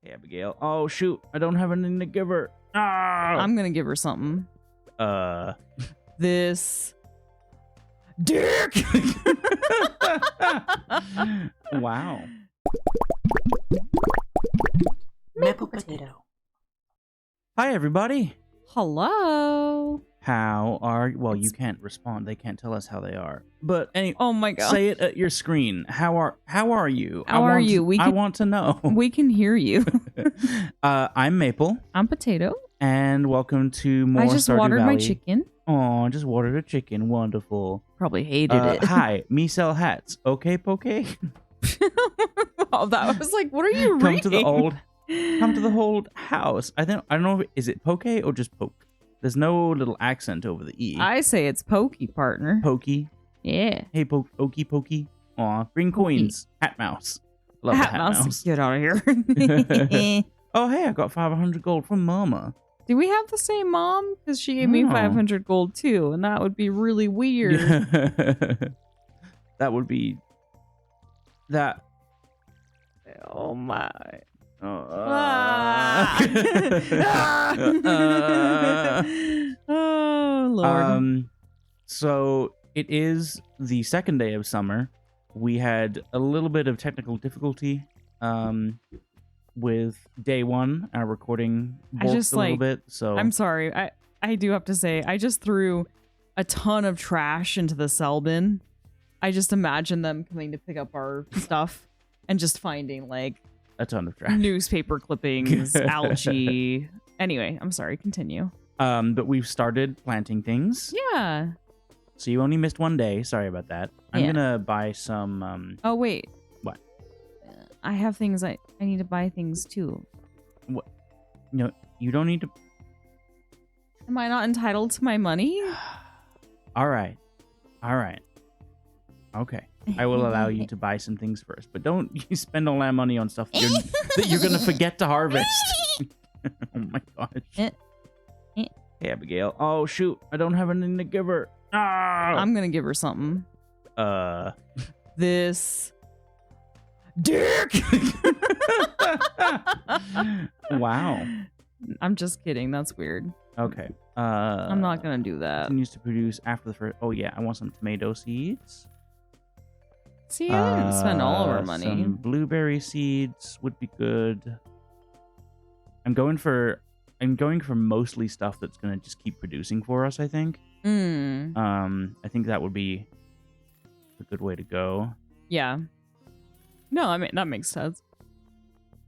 Hey, Abigail. Oh, shoot. I don't have anything to give her. Ah! I'm gonna give her something. This dick. Wow. Maple potato. Hi, everybody. Hello. How are... Well, you can't respond. They can't tell us how they are. But anyway, Oh my god. say it at your screen. How are you? How are you? I want to know. We can hear you. I'm Maple. I'm Potato. And welcome to more I just Stardew watered Valley. my chicken. Oh, just watered a chicken. Wonderful. Probably hated it. Hi, me sell hats. Okay, Poke? Oh, that was like, what are you Come reading? to the old house. I don't know. Is it Poke or just Poke? There's no little accent over the E. I say it's pokey, partner. Pokey. Yeah. Hey, Pokey Pokey. Aw, bring coins. Hat mouse. Love Hat the mouse. Get out of here. Oh, hey, I got 500 gold from Mama. Do we have the same mom? Because she gave me 500 gold too, and that would be really weird. That would be... That... Oh my. Oh, Oh Lord. So it is the second day of summer. We had a little bit of technical difficulty with day one. Our recording balked a little bit. So I'm sorry. I do have to say, I just threw a ton of trash into the cell bin. I just imagine them coming to pick up our stuff and just finding like a ton of trash, newspaper clippings, algae. Anyway, I'm sorry. Continue. But we've started planting things. Yeah. So you only missed one day. Sorry about that. I'm gonna buy some. Oh wait. What? I have things. I need to buy things too. What? No, you don't need to. Am I not entitled to my money? All right. Okay. I will allow you to buy some things first, but don't you spend all that money on stuff that you're gonna forget to harvest. Oh my gosh. Hey, Abigail. Oh shoot! I don't have anything to give her. Ah! I'm gonna give her something. This dick. Wow. I'm just kidding. That's weird. Okay. I'm not gonna do that. Continues to produce after the first. Oh yeah, I want some tomato seeds. See, I didn't spend all of our money. Some blueberry seeds would be good. I'm going for mostly stuff that's gonna just keep producing for us, I think. I think that would be a good way to go. Yeah. No, I mean that makes sense.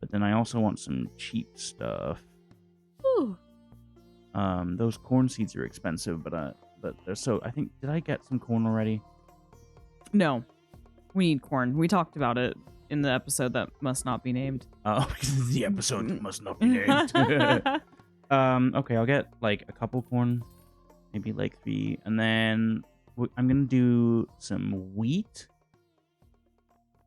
But then I also want some cheap stuff. Ooh. Those corn seeds are expensive, but they're so. I think, did I get some corn already? No. We need corn. We talked about it in the episode that must not be named. Oh, the episode that must not be named. Okay, I'll get like a couple corn, maybe like 3, and then I'm gonna do some wheat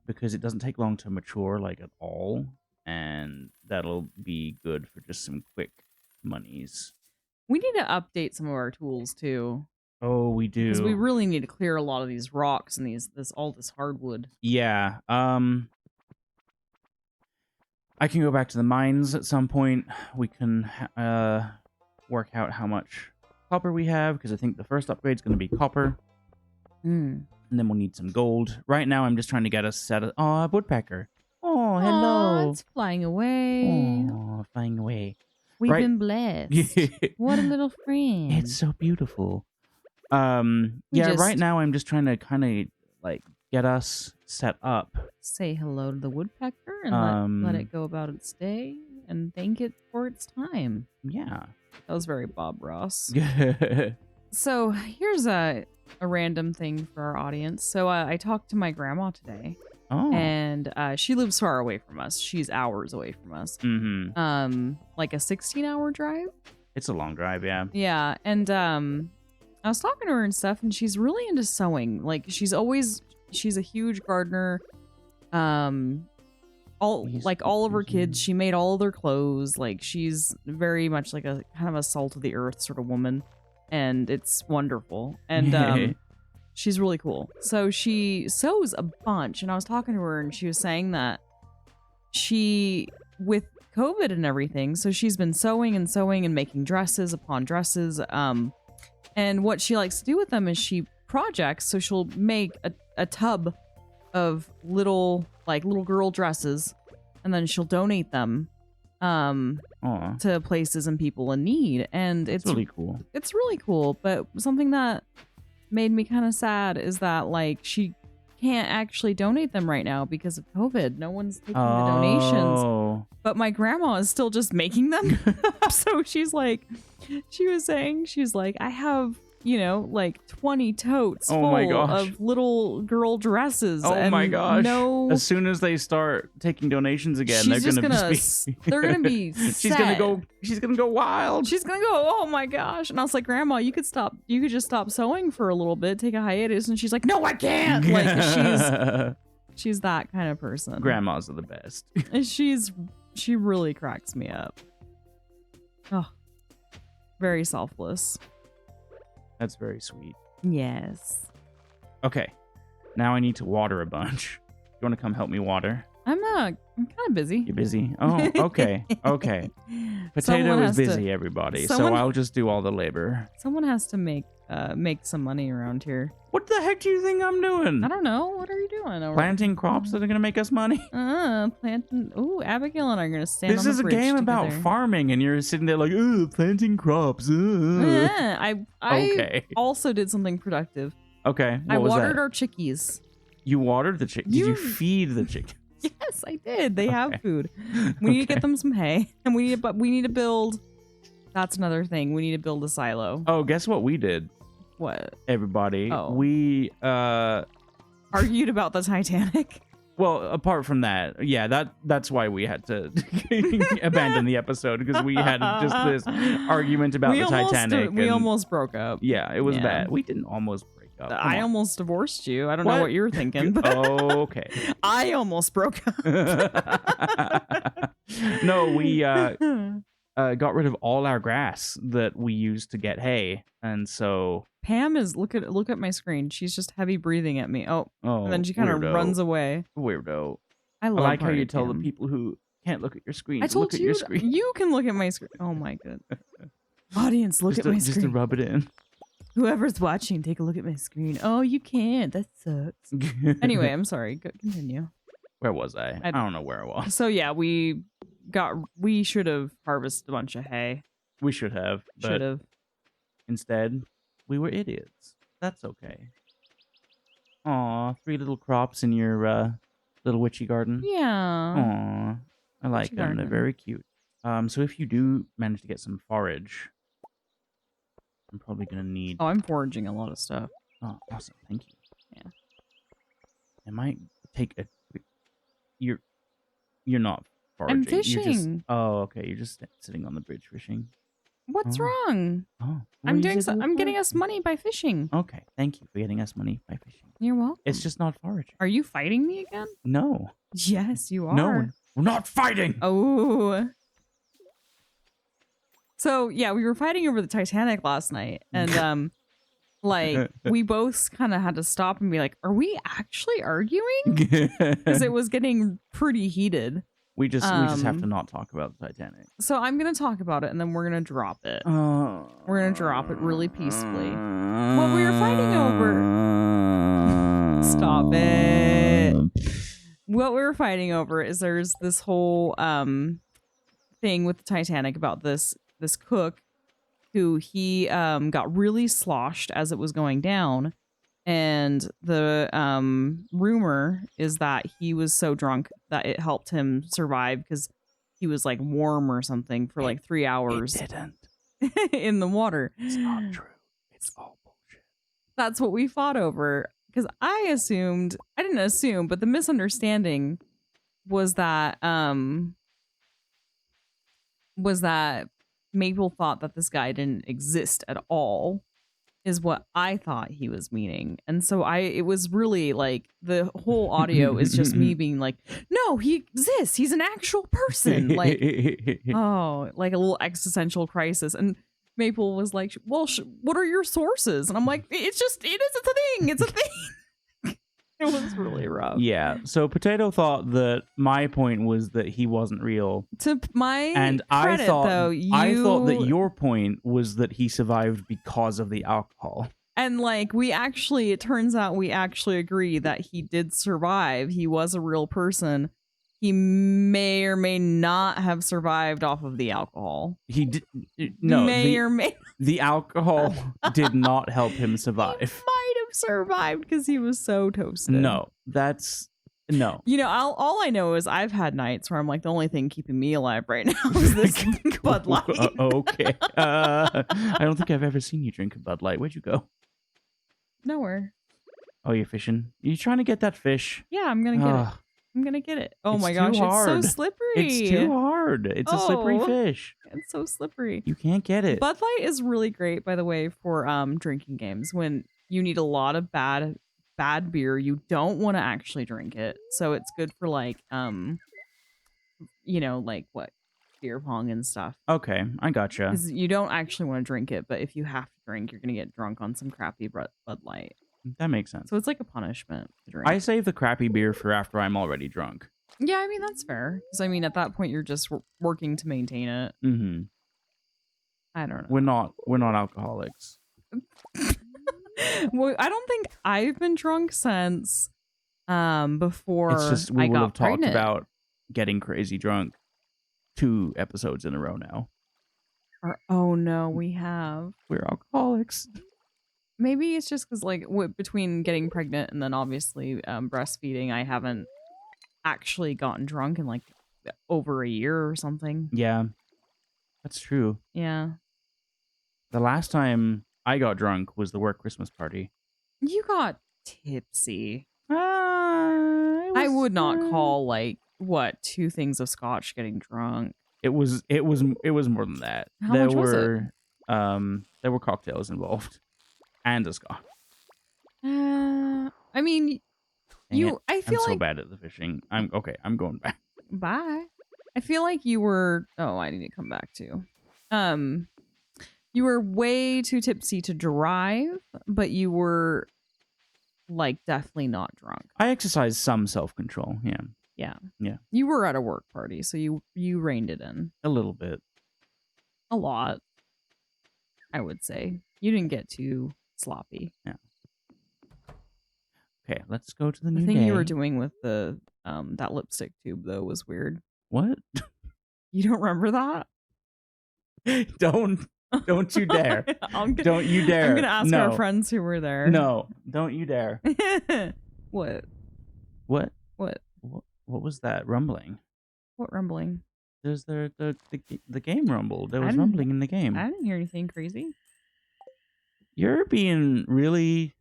because it doesn't take long to mature, like at all, and that'll be good for just some quick monies. We need to update some of our tools too. Oh, we do. Because we really need to clear a lot of these rocks and all this hardwood. Yeah. I can go back to the mines at some point. We can work out how much copper we have, because I think the first upgrade is going to be copper. And then we'll need some gold. Right now, I'm just trying to get us set. Oh, a woodpecker. Oh, hello. Oh, it's flying away. Oh, flying away. We've been blessed. What a little friend. It's so beautiful. Right now I'm just trying to kind of like get us set up. Say hello to the woodpecker and let it go about its day and thank it for its time. Yeah. That was very Bob Ross. So here's a random thing for our audience. So I talked to my grandma today. Oh. And she lives far away from us. She's hours away from us. Like a 16-hour drive. It's a long drive, yeah. Yeah, and I was talking to her and stuff, and she's really into sewing. Like she's a huge gardener. All of her kids, she made all of their clothes. Like she's very much like a kind of a salt of the earth sort of woman, and it's wonderful. And she's really cool. So she sews a bunch, and I was talking to her, and she was saying that she, with COVID and everything. So she's been sewing and making dresses upon dresses. And what she likes to do with them is she projects. So she'll make a tub of little girl dresses, and then she'll donate them to places and people in need. And it's really cool. It's really cool. But something that made me kind of sad is that like she can't actually donate them right now because of COVID. No one's taking the donations. But my grandma is still just making them. So she's like, I have, like 20 totes full of little girl dresses. Oh my gosh. No. As soon as they start taking donations again, they're gonna be she's gonna go wild. She's gonna go, oh my gosh. And I was like, Grandma, you could just stop sewing for a little bit, take a hiatus. And she's like, no, I can't. Like she's that kind of person. Grandmas are the best. She really cracks me up. Oh, very selfless. That's very sweet. Yes. Okay. Now I need to water a bunch. You want to come help me water? I'm kind of busy. You're busy? Oh, okay. Okay. Potato is busy, everybody. So I'll just do all the labor. Someone has to make some money around here. What the heck do you think I'm doing? I don't know. What are you doing? Planting crops that are going to make us money? Planting. Ooh, Abigail and I are going to stand on the bridge. This is a game about farming, and you're sitting there like, planting crops. I also did something productive. Okay. I watered our chickies. You watered the chickens? Did you feed the chickens? Yes, I did. They have food. We need to get them some hay, and we need to build. That's another thing. We need to build a silo. Oh, guess what we did? What? Everybody. Oh. We argued about the Titanic. Well, apart from that, yeah, that's why we had to abandon the episode, because we had just this argument about the Titanic. We almost broke up. Yeah, it was bad. We didn't almost break up. I almost divorced you. I don't know what you were thinking. But okay. I almost broke up. No, we got rid of all our grass that we used to get hay, and so Pam is look at my screen. She's just heavy breathing at me. Oh, and then she kind of runs away. Weirdo. I like how you tell the people who can't look at your screen. I told look you at your screen. You can look at my screen. Oh my god. Audience, look at my screen. Just to rub it in. Whoever's watching, take a look at my screen. Oh, you can't. That sucks. Anyway, I'm sorry. Continue. Where was I? I don't know where I was. So yeah, we should have harvested a bunch of hay. We should have. But instead, we were idiots. That's okay. Aw, 3 little crops in your little witchy garden. Yeah. Aw, I like them. They're very cute. So if you do manage to get some forage, I'm probably gonna need. Oh, I'm foraging a lot of stuff. Oh, awesome! Thank you. Yeah. I might take a. You're not foraging. I'm fishing. Oh, okay. You're just sitting on the bridge fishing. What's wrong? Oh, I'm getting us money by fishing. Okay, thank you for getting us money by fishing. You're welcome. It's just not foraging. Are you fighting me again? No. Yes, you are. No, we're not fighting. Oh. So yeah, we were fighting over the Titanic last night, and like we both kind of had to stop and be like, "Are we actually arguing?" Because it was getting pretty heated. We just have to not talk about the Titanic. So I'm gonna talk about it, and then we're gonna drop it. We're gonna drop it really peacefully. What we were fighting over. Stop it. What we were fighting over is there's this whole thing with the Titanic about this cook who he got really sloshed as it was going down, and the rumor is that he was so drunk that it helped him survive because he was like warm or something for like 3 hours. It didn't. In the water. It's not true. It's all bullshit. That's what we fought over, because I didn't assume, but the misunderstanding was that Maple thought that this guy didn't exist at all, is what I thought he was meaning. And so it was really like the whole audio is just me being like, no, he exists. He's an actual person. Like, oh, like a little existential crisis. And Maple was like, well, what are your sources? And I'm like, it's a thing. It's a thing. It was really rough. Yeah. So Potato thought that my point was that he wasn't real. To my And credit, I thought though, that your point was that he survived because of the alcohol. and like it turns out we actually agree that he did survive. He was a real person. He may or may not have survived off of the alcohol. He did no. May the alcohol did not help him survive. He might have survived because he was so toasted. No, that's no. You know, all I know is I've had nights where I'm like, the only thing keeping me alive right now is this Bud Light. Okay. I don't think I've ever seen you drink a Bud Light. Where'd you go? Nowhere. Oh, you're fishing. You trying to get that fish? Yeah, I'm gonna get it. I'm gonna get it. Oh It's my too gosh, hard. it's so slippery. It's too hard. It's a slippery fish. It's so slippery. You can't get it. Bud Light is really great, by the way, for drinking games when you need a lot of bad beer. You don't want to actually drink it, so it's good for like like what, beer pong and stuff. Okay, I gotcha. Because you don't actually want to drink it, but if you have to drink, you're gonna get drunk on some crappy Bud Light. That makes sense. So it's like a punishment to drink. I save the crappy beer for after I'm already drunk. Yeah, I mean that's fair. Because I mean at that point you're just working to maintain it. Mm-hmm. I don't know. We're not alcoholics. Well, I don't think I've been drunk since before It's just we I will got have talked pregnant. about getting crazy drunk 2 episodes in a row now. Oh no, we have. We're alcoholics. Maybe it's just because like between getting pregnant and then obviously breastfeeding, I haven't actually gotten drunk in like over a year or something. Yeah, that's true. Yeah. The last time I got drunk was the work Christmas party. You got tipsy. I I would not call like 2 things of scotch getting drunk. It was more than that. How much was it? There were cocktails involved and a scotch. I mean, Dang it. I feel I'm like so bad at the fishing. I'm going back. bye. I feel like you were. Oh, I need to come back to. You were way too tipsy to drive, but you were like definitely not drunk. I exercise some self-control. Yeah, Yeah. You were at a work party, so you reined it in a little bit. a lot. I would say you didn't get too sloppy. Yeah. Okay, let's go to the The new thing day. you were doing with the that lipstick tube though was weird. What? You don't remember that? Don't you dare. Don't you dare. I'm gonna ask No. our friends who were there. No, don't you dare. What? What? What? What was that rumbling? What rumbling? There's the game rumbled. There I was didn't- rumbling in the game. I didn't hear anything crazy. You're being really...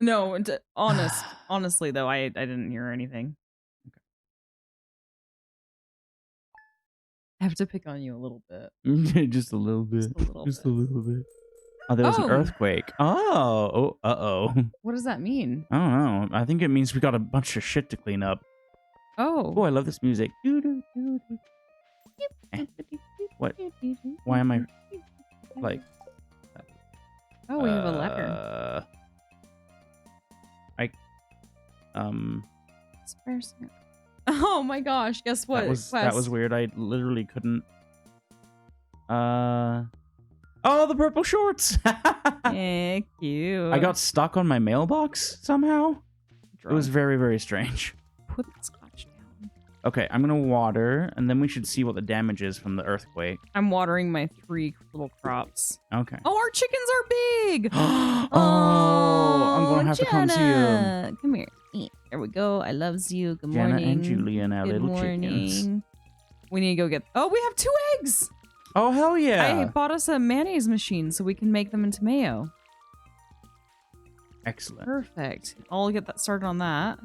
No, honestly though, I didn't hear anything. I have to pick on you a little bit. Just a little bit. Just a little bit. Oh, there was an Oh. earthquake. Oh, uh-oh. What does that mean? I don't know. I think it means we got a bunch of shit to clean up. Oh. Oh, I love this music. Eh. What? Why am I like... Oh, we have a letter. Sparse- Oh my gosh! Guess what? That was weird. I literally couldn't... Oh, the purple shorts! Heck you. I got stuck on my mailbox somehow. It was very, very strange. Put the scotch down. Okay, I'm gonna water, and then we should see what the damage is from the earthquake. I'm watering my 3 little crops. Okay. Oh, our chickens are big! Oh, I'm gonna have to come see you. Jenna. Come here. There we go. I loves you. Good Jenna morning. and Julian, our Good little morning. chickens. We need to go get... Oh, we have 2 eggs! Oh, hell yeah. I bought us a mayonnaise machine so we can make them into mayo. Excellent. Perfect. I'll get that started on that.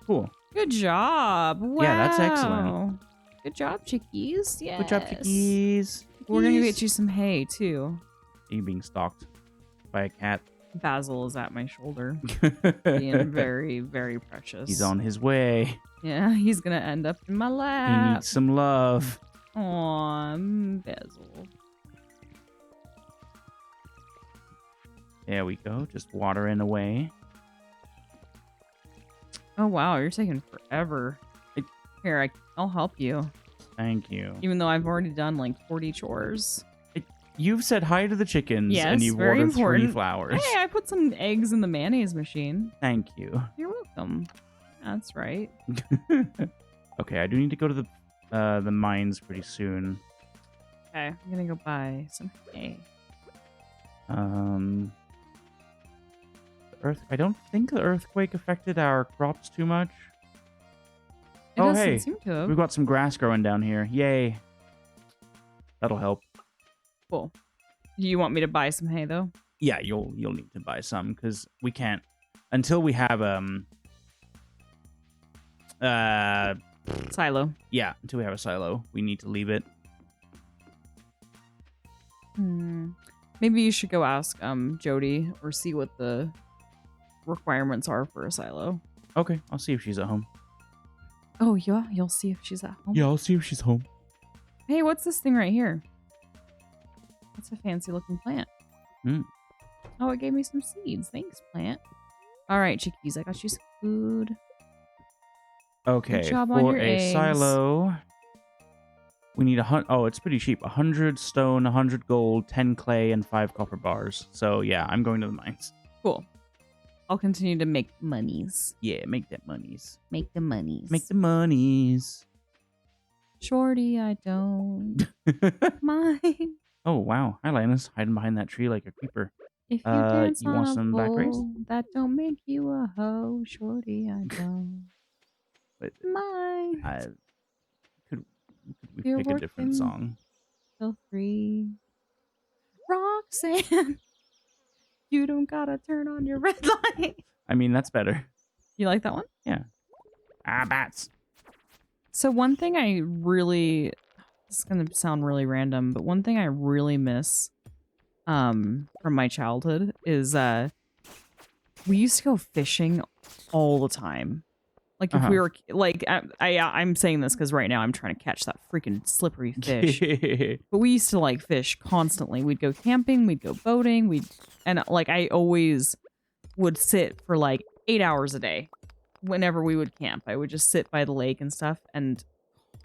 Cool. Good job. Wow. Yeah, that's excellent. Good job, chickies. Yes. Good job, chickies. We're going to get you some hay, too. Are you being stalked by a cat? Basil is at my shoulder, being very, very precious. He's on his way. Yeah, he's going to end up in my He lap. needs some love. Aw, Basil. There we go. Just watering away. Oh, wow. You're taking forever. Here, I'll help you. Thank you. Even though I've already done like 40 chores. You've said hi to the chickens, Yes, and you've very ordered 3 important. flowers. Hey, I put some eggs in the mayonnaise machine. Thank you. You're welcome. That's right. Okay, I do need to go to the mines pretty soon. Okay, I'm gonna go buy some hay. The I don't think the earthquake affected our crops too much. It Oh, doesn't hey, seem to have. we've got some grass growing down here. Yay. That'll help. Cool. Do you want me to buy some hay though? Yeah, you'll need to buy some because we can't until we have Silo. yeah, until we have a silo, we need to leave it. Maybe you should go ask Jody or see what the requirements are for a silo. Okay, I'll see if she's at home. Oh yeah, you'll see if she's at home. Yeah, I'll see if she's home. Hey, what's this thing right here? That's a fancy looking plant. Oh, it gave me some seeds. Thanks, plant. All right, chickies, I got you some food. Okay, Good job on for your a eggs. silo, we need oh, it's pretty cheap. 100 stone, 100 gold, 10 clay, and 5 copper bars. So yeah, I'm going to the mines. Cool. I'll continue to make monies. Yeah, make that monies. Make the monies. Make the monies. Shorty, I don't mind. Oh, wow. Hi, Linus. Hiding behind that tree like a creeper. If you dance you on want a some black rice? pole, that don't make you a hoe. Shorty, I don't Wait, mind. could we You're pick a different working. song? Feel free. Roxanne, you don't gotta turn on your red light. I mean, that's better. You like that one? Yeah. Ah, bats. So one thing I really, this is gonna sound really random, but one thing I really miss from my childhood is we used to go fishing all the time. Like if we were like I'm saying this because right now I'm trying to catch that freaking slippery fish. But we used to like fish constantly. We'd go camping, we'd go boating, and like I always would sit for like 8 hours a day. Whenever we would camp, I would just sit by the lake and stuff and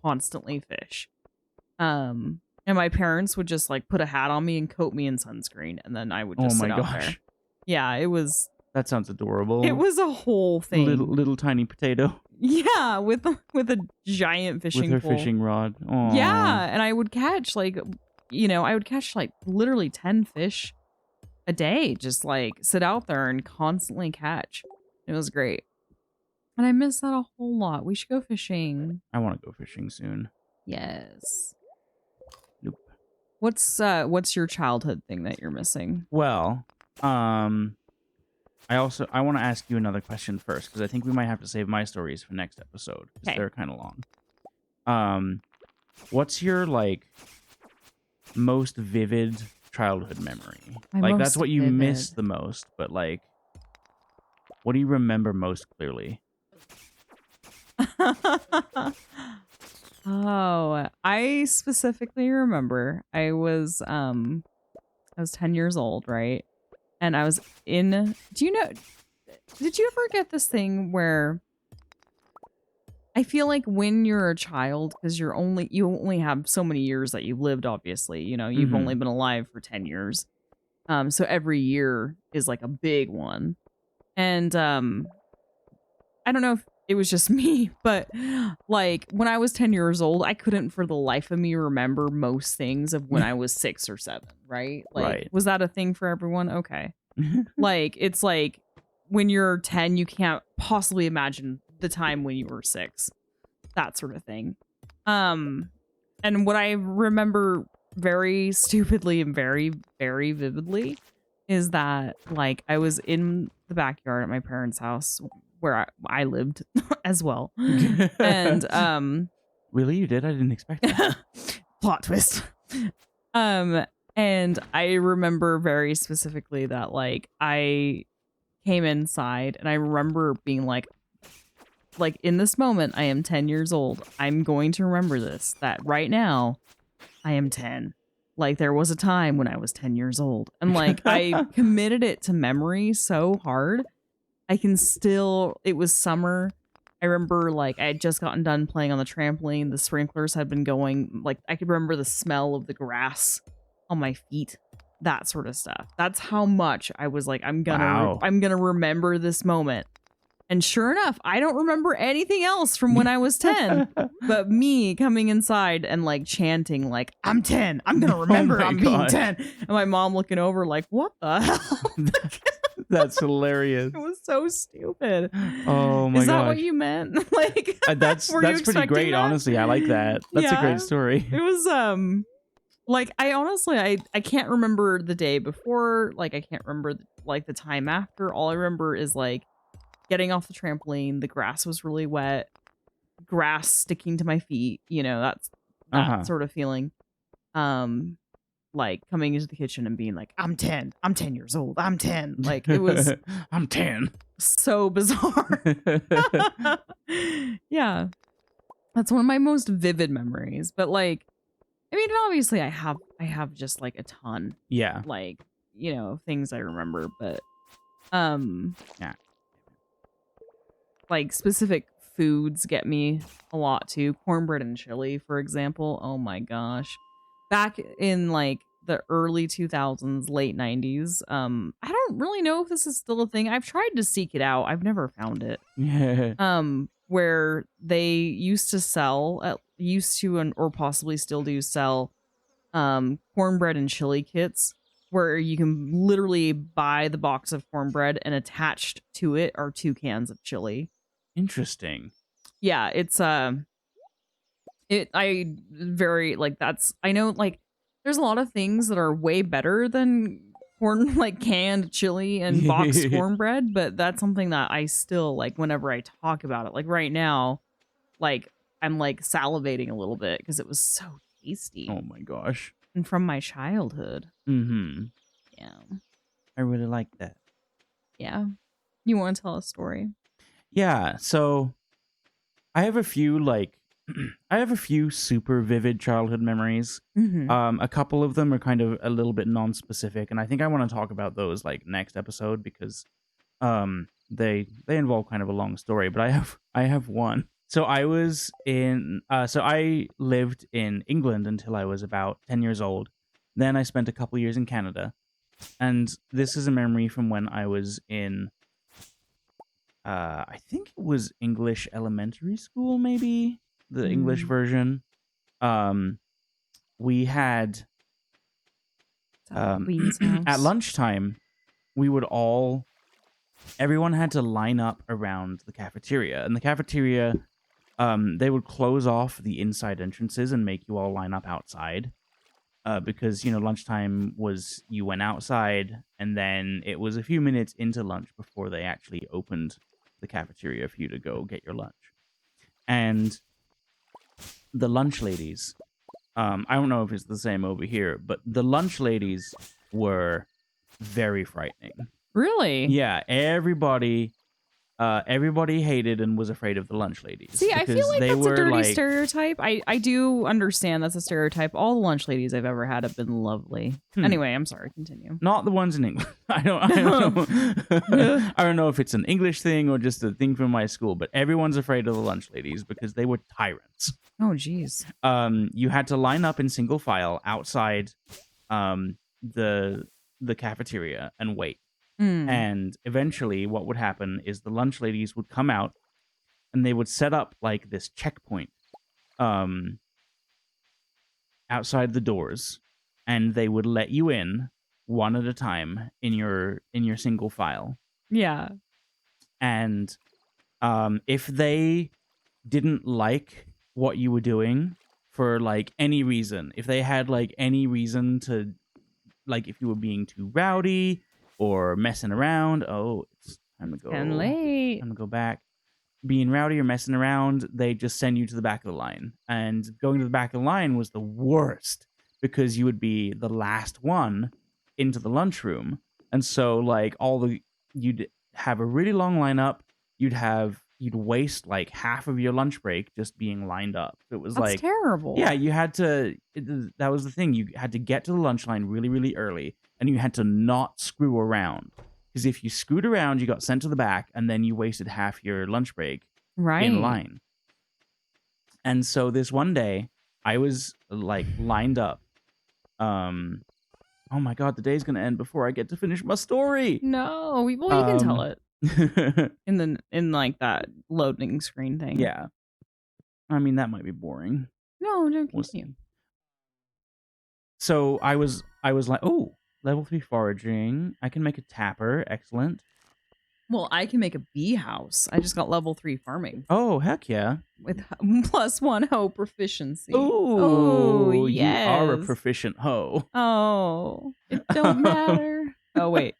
constantly fish. And my parents would just like put a hat on me and coat me in sunscreen, and then I would just sit out there. Yeah, it was. That sounds adorable. It was a whole thing. Little tiny potato. Yeah, with a giant fishing with her pole. fishing rod. Aww. Yeah, and I would catch like, I would catch like literally 10 fish a day. Just like sit out there and constantly catch. It was great. And I miss that a whole lot. We should go fishing. I want to go fishing soon. Yes. Nope. What's your childhood thing that you're missing? Well, I want to ask you another question first because I think we might have to save my stories for next episode because they're kind of long. What's your like most vivid childhood memory? Like that's what you miss the most, but like, what do you remember most clearly? Oh, I specifically remember I was 10 years old, right? And I was did you ever get this thing where I feel like when you're a child, because you only have so many years that you've lived, obviously, you've only been alive for 10 years. So every year is like a big one. And I don't know if it was just me, but like when I was 10 years old, I couldn't for the life of me remember most things of when I was 6 or 7, right? Like, was that a thing for everyone? Okay. Like, it's like when you're 10, you can't possibly imagine the time when you were 6, that sort of thing. And what I remember very stupidly and very, very vividly is that like I was in the backyard at my parents' house where I lived as well. And really, you did? I didn't expect that. Plot twist. And I remember very specifically that like I came inside and I remember being like in this moment I am 10 years old. I'm going to remember this, that right now I am 10. Like there was a time when I was 10 years old, and like I committed it to memory so hard. I can still, it was summer. I remember like I had just gotten done playing on the trampoline. The sprinklers had been going. Like I could remember the smell of the grass on my feet, that sort of stuff. That's how much I was like, I'm gonna remember this moment. And sure enough, I don't remember anything else from when I was 10, but me coming inside and like chanting like, I'm 10. I'm going to remember I'm being 10. And my mom looking over like, what the hell? That's hilarious. It was so stupid. Oh my god. Is that what you meant? Like that's pretty great, that? honestly. I like that. That's a great story. It was like I honestly I can't remember the day before, like I can't remember like the time after. All I remember is like getting off the trampoline, the grass was really wet, grass sticking to my feet, you know, that sort of feeling. Like coming into the kitchen and being like, I'm 10 years old, I'm 10. Like it was I'm 10. So bizarre. Yeah. That's one of my most vivid memories. But like, I mean, obviously I have just like a ton. Yeah. Like, you know, things I remember, but yeah. Like specific foods get me a lot too. Cornbread and chili, for example. Oh my gosh. Back in like the early 2000s, late 90s. I don't really know if this is still a thing. I've tried to seek it out. I've never found it. Yeah. Where they used to sell, or possibly still do sell, cornbread and chili kits, where you can literally buy the box of cornbread and attached to it are 2 cans of chili. Interesting. Yeah, it's I know like there's a lot of things that are way better than like canned chili and boxed cornbread, but that's something that I still like whenever I talk about it. Like right now, like I'm like salivating a little bit because it was so tasty. Oh my gosh. And from my childhood. Mm-hmm. Yeah. I really like that. Yeah. You want to tell a story? Yeah, so I have a few super vivid childhood memories. Mm-hmm. A couple of them are kind of a little bit non-specific, and I think I want to talk about those like next episode because they involve kind of a long story, but I have one. So I lived in England until I was about 10 years old. Then I spent a couple years in Canada. And this is a memory from when I was in I think it was English elementary school, maybe the English version. We had at lunchtime, everyone had to line up around the cafeteria, and the cafeteria, they would close off the inside entrances and make you all line up outside. Because, you know, lunchtime was you went outside, and then it was a few minutes into lunch before they actually opened the cafeteria for you to go get your lunch. And the lunch ladies, I don't know if it's the same over here, but the lunch ladies were very frightening. Really? Yeah, everybody hated and was afraid of the lunch ladies. See, I feel like that's a dirty stereotype. I do understand that's a stereotype. All the lunch ladies I've ever had have been lovely. Anyway, I'm sorry. Continue. Not the ones in England. I don't know. I don't know if it's an English thing or just a thing from my school, but everyone's afraid of the lunch ladies because they were tyrants. Oh, geez. You had to line up in single file outside the cafeteria and wait. And eventually what would happen is the lunch ladies would come out and they would set up like this checkpoint outside the doors, and they would let you in one at a time in your single file. Yeah. And if they didn't like what you were doing for like any reason, if they had like any reason to, like if you were being too rowdy or messing around, it's time to go. And late. Time to go back. Being rowdy or messing around, they just send you to the back of the line. And going to the back of the line was the worst because you would be the last one into the lunchroom. And so like you'd have a really long lineup. You'd waste like half of your lunch break just being lined up. It was That's terrible. Yeah, you had to, that was the thing. You had to get to the lunch line really, really early. And you had to not screw around. Because if you screwed around, you got sent to the back, and then you wasted half your lunch break. Right. in line. And so this one day, I was like lined up. Oh my god, the day's gonna end before I get to finish my story. No, well, you can tell it Yeah. in like that loading screen thing. I mean, that might be boring. No, We'll continue. So I was like, oh, level 3 foraging. I can make a tapper. Excellent. Well, I can make a bee house. I just got level 3 farming Oh, heck yeah. with +1 hoe proficiency. Ooh, yes. You are a proficient hoe. Oh, it don't matter. Oh, wait.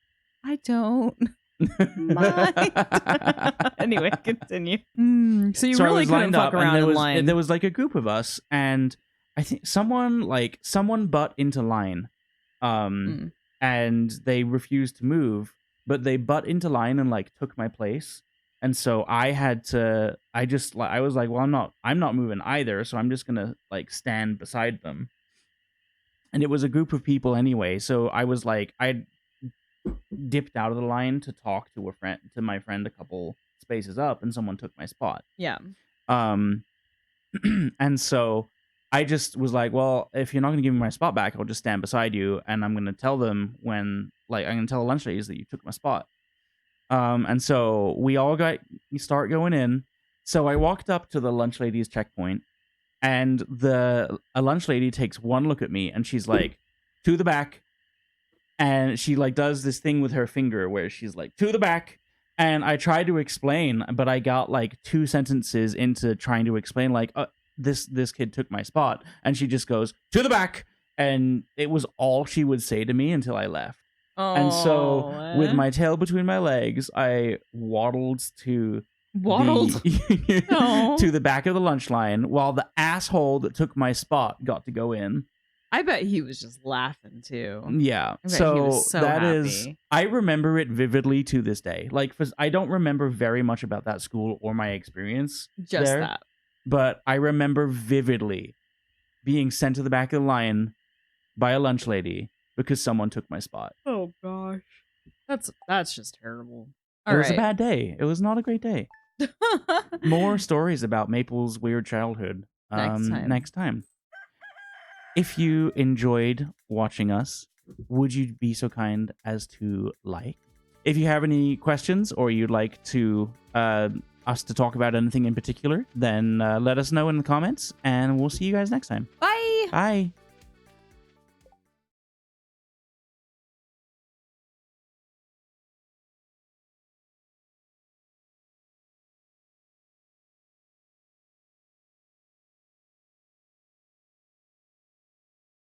I don't mind. Anyway, continue. So you really couldn't fuck around in line. There was like a group of us, and I think someone butt into line, and they refused to move, but they butt into line and like took my place, and so I was like, well, I'm not moving either, so I'm just gonna like stand beside them, and it was a group of people anyway, so I was like, I dipped out of the line to talk to my friend a couple spaces up, and someone took my spot. Yeah. And so I just was like, well, if you're not going to give me my spot back, I'll just stand beside you, and I'm going to tell them I'm going to tell the lunch ladies that you took my spot. And so we start going in. So I walked up to the lunch ladies checkpoint, and a lunch lady takes one look at me, and she's like, to the back. And she like does this thing with her finger where she's like, to the back. And I tried to explain, but I got like 2 sentences into trying to explain, like, this kid took my spot. And she just goes, to the back. And it was all she would say to me until I left. And so with my tail between my legs, I waddled to the back of the lunch line, while the asshole that took my spot got to go in. I bet he was just laughing too. Yeah. I bet he was so happy. I remember it vividly to this day. Like, I don't remember very much about that school or my experience Just there, that. but I remember vividly being sent to the back of the line by a lunch lady because someone took my spot. Oh gosh. That's just terrible. It was a bad day. It was not a great day. More stories about Maple's weird childhood next time. If you enjoyed watching us, would you be so kind as to like? If you have any questions or you'd like to us to talk about anything in particular, then let us know in the comments, and we'll see you guys next time. Bye. Bye.